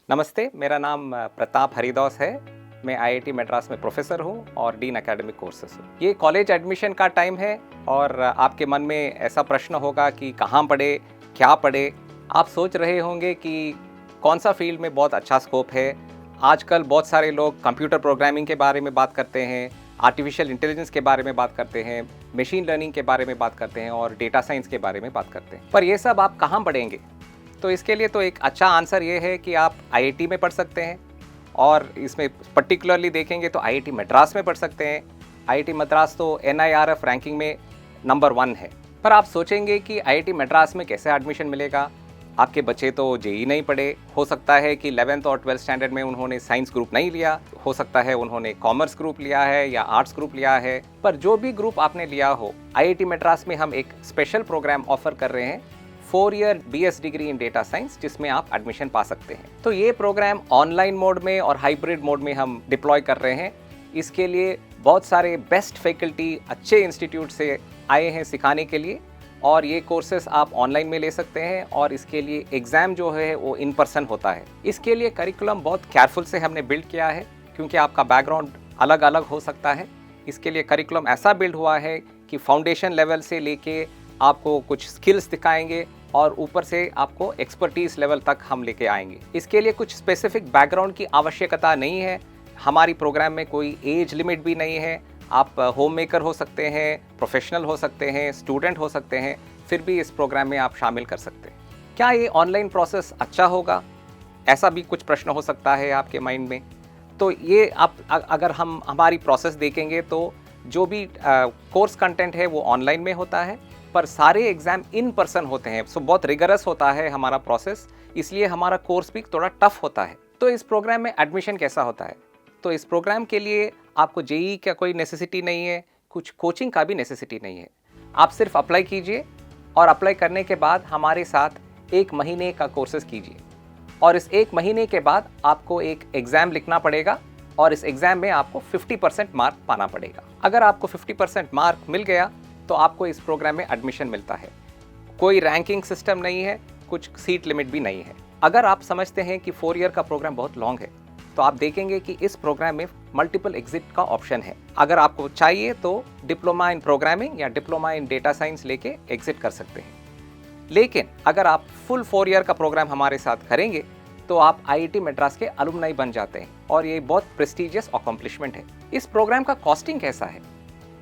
नमस्ते, मेरा नाम प्रताप हरिदास है। मैं आईआईटी मद्रास में प्रोफेसर हूँ और डीन एकेडमिक कोर्सेज हूँ। ये कॉलेज एडमिशन का टाइम है और आपके मन में ऐसा प्रश्न होगा कि कहाँ पढ़े, क्या पढ़े। आप सोच रहे होंगे कि कौन सा फील्ड में बहुत अच्छा स्कोप है। आजकल बहुत सारे लोग कंप्यूटर प्रोग्रामिंग के बारे में बात करते हैं, आर्टिफिशियल इंटेलिजेंस के बारे में बात करते हैं, मशीन लर्निंग के बारे में बात करते हैं और डेटा साइंस के बारे में बात करते हैं। पर ये सब आप कहाँ पढ़ेंगे? तो इसके लिए तो एक अच्छा आंसर ये है कि आप आईआईटी में पढ़ सकते हैं और इसमें पर्टिकुलरली देखेंगे तो आईआईटी मद्रास में पढ़ सकते हैं। आईआईटी मद्रास तो एनआईआरएफ रैंकिंग में नंबर 1 है। पर आप सोचेंगे कि आईआईटी मद्रास में कैसे एडमिशन मिलेगा? आपके बच्चे तो जेईई नहीं पढ़े, हो सकता है कि 11th और 12th स्टैंडर्ड में उन्होंने साइंस ग्रुप नहीं लिया, हो सकता है उन्होंने कॉमर्स ग्रुप लिया है या आर्ट्स ग्रुप लिया है। पर जो भी ग्रुप आपने लिया हो, आईआईटी मद्रास में हम एक स्पेशल प्रोग्राम ऑफर कर रहे हैं, 4 year BS degree in data science, जिसमें आप एडमिशन पा सकते हैं। तो ये प्रोग्राम ऑनलाइन मोड में और हाइब्रिड मोड में हम डिप्लॉय कर रहे हैं। इसके लिए बहुत सारे बेस्ट फैकल्टी अच्छे इंस्टीट्यूट से आए हैं सिखाने के लिए और ये कोर्सेस आप ऑनलाइन में ले सकते हैं और इसके लिए एग्ज़ाम जो है वो इन पर्सन होता है। इसके लिए करिकुलम बहुत केयरफुल से हमने बिल्ड किया है क्योंकि आपका बैकग्राउंड अलग अलग हो सकता है। इसके लिए करिकुलम ऐसा बिल्ड हुआ है कि फाउंडेशन लेवल से लेके आपको कुछ स्किल्स दिखाएंगे और ऊपर से आपको एक्सपर्टीज लेवल तक हम लेके आएंगे। इसके लिए कुछ स्पेसिफिक बैकग्राउंड की आवश्यकता नहीं है। हमारी प्रोग्राम में कोई एज लिमिट भी नहीं है। आप होम मेकर हो सकते हैं, प्रोफेशनल हो सकते हैं, स्टूडेंट हो सकते हैं, फिर भी इस प्रोग्राम में आप शामिल कर सकते हैं। क्या ये ऑनलाइन प्रोसेस अच्छा होगा? ऐसा भी कुछ प्रश्न हो सकता है आपके माइंड में। तो ये आप अगर हम हमारी प्रोसेस देखेंगे तो जो भी कोर्स कंटेंट है वो ऑनलाइन में होता है, पर सारे एग्ज़ाम इन पर्सन होते हैं। सो बहुत रिगरस होता है हमारा प्रोसेस, इसलिए हमारा कोर्स भी थोड़ा टफ होता है। तो इस प्रोग्राम में एडमिशन कैसा होता है? तो इस प्रोग्राम के लिए आपको जेईई का कोई नेसेसिटी नहीं है, कुछ कोचिंग का भी नेसेसिटी नहीं है। आप सिर्फ अप्लाई कीजिए और अप्लाई करने के बाद हमारे साथ 1 महीने का कोर्सेज कीजिए और इस 1 महीने के बाद आपको एक एग्ज़ाम लिखना पड़ेगा और इस एग्ज़ाम में आपको 50% मार्क पाना पड़ेगा। अगर आपको 50% मार्क मिल गया तो आपको इस प्रोग्राम में एडमिशन मिलता है। कोई रैंकिंग सिस्टम नहीं है, कुछ सीट लिमिट भी नहीं है। अगर आप समझते हैं कि 4 ईयर का प्रोग्राम बहुत लॉन्ग है तो आप देखेंगे कि इस प्रोग्राम में मल्टीपल एग्जिट का ऑप्शन है। अगर आपको चाहिए तो डिप्लोमा इन प्रोग्रामिंग या डिप्लोमा इन डेटा साइंस लेके एग्जिट कर सकते हैं। लेकिन अगर आप फुल 4 ईयर का प्रोग्राम हमारे साथ करेंगे तो आप आईआईटी मद्रास के अलुमनाई बन जाते हैं और ये बहुत प्रेस्टिजियस अकॉम्प्लिशमेंट है। इस प्रोग्राम का कॉस्टिंग कैसा है?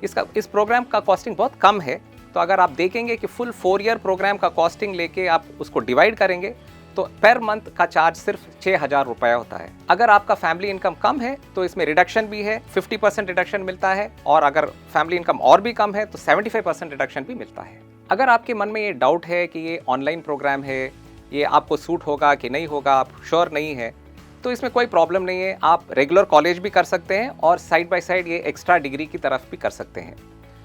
इस प्रोग्राम का कॉस्टिंग बहुत कम है। तो अगर आप देखेंगे कि फुल 4 ईयर प्रोग्राम का कॉस्टिंग लेके आप उसको डिवाइड करेंगे तो पर मंथ का चार्ज सिर्फ 6,000 रुपये होता है। अगर आपका फैमिली इनकम कम है तो इसमें रिडक्शन भी है, 50% रिडक्शन मिलता है और अगर फैमिली इनकम और भी कम है तो 75% रिडक्शन भी मिलता है। अगर आपके मन में ये डाउट है कि ये ऑनलाइन प्रोग्राम है, ये आपको सूट होगा कि नहीं होगा, आप श्योर नहीं है, तो इसमें कोई प्रॉब्लम नहीं है। आप रेगुलर कॉलेज भी कर सकते हैं और साइड बाय साइड ये एक्स्ट्रा डिग्री की तरफ भी कर सकते हैं।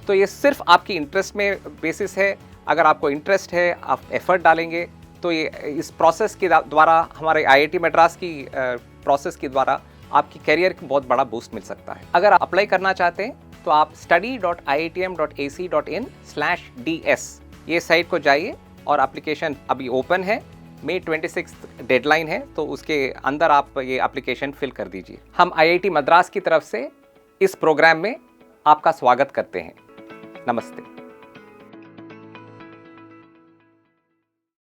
तो ये सिर्फ आपकी इंटरेस्ट में बेसिस है। अगर आपको इंटरेस्ट है, आप एफर्ट डालेंगे तो ये इस प्रोसेस के द्वारा, हमारे आईआईटी मद्रास की प्रोसेस के द्वारा आपकी करियर को बहुत बड़ा बूस्ट मिल सकता है। अगर आप अप्लाई करना चाहते हैं तो आप study.iitm.ac.in/ds ये साइट को जाइए और एप्लीकेशन अभी ओपन है। May 26 डेडलाइन है, तो उसके अंदर आप ये एप्लीकेशन फिल कर दीजिए। हम आईआईटी मद्रास की तरफ से इस प्रोग्राम में आपका स्वागत करते हैं। नमस्ते।